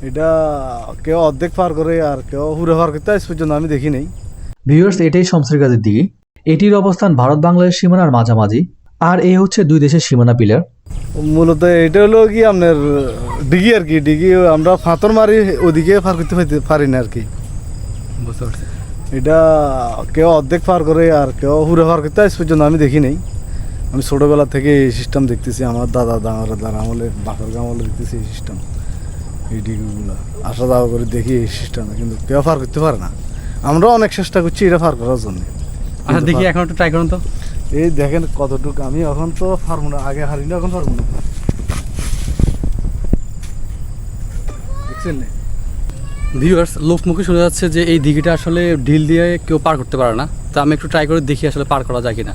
এটা কেউ অর্ধেক পার করে আর কেউ পুরো পার করতে আজ পর্যন্ত আমি দেখি নাই। ভিউয়ার্স, এটাই শমশেরগাজীর দিঘি। এটির অবস্থান ভারত বাংলাদেশ সীমানার মাঝামাঝি, আর এই হচ্ছে দুই দেশের সীমানা পিলার। মূলত এটা হলো কি আপনার ডিগি আর কি, ডিগি আমরা ফাঁতর মারি ওদিকে পার করতে পারি না আর কি। বুঝতে পারছি। এটা কেউ অর্ধেক পার করে আর কেউ পুরো পার করতে আজ পর্যন্ত আমি দেখি নাই। আমি ছোটোবেলা থেকে এই সিস্টেম দেখতেছি, আমার দাদা দাদার আমলে বাপের আমলে দেখতেছি এই সিস্টেম, এই ডিগিগুলো আসা যাওয়া করে দেখি এই সিস্টেমে, কিন্তু কেউ পার করতে পারে না। আমরাও অনেক চেষ্টা করছি এটা পার করার জন্য। আচ্ছা দেখি এখন একটু ট্রাই করুন তো। এই দেখেন কতটুকু, আমি এখন তো পারবো না, আগে হারি না, এখন পারবো না। দেখছেন না? ভিউয়ার্স, লোকমুখে শোনা যাচ্ছে যে এই দিঘিটা আসলে ঢিল দিয়ে কেউ পার করতে পারে না। তো আমি একটু ট্রাই করে দেখি আসলে পার করা যায় কিনা।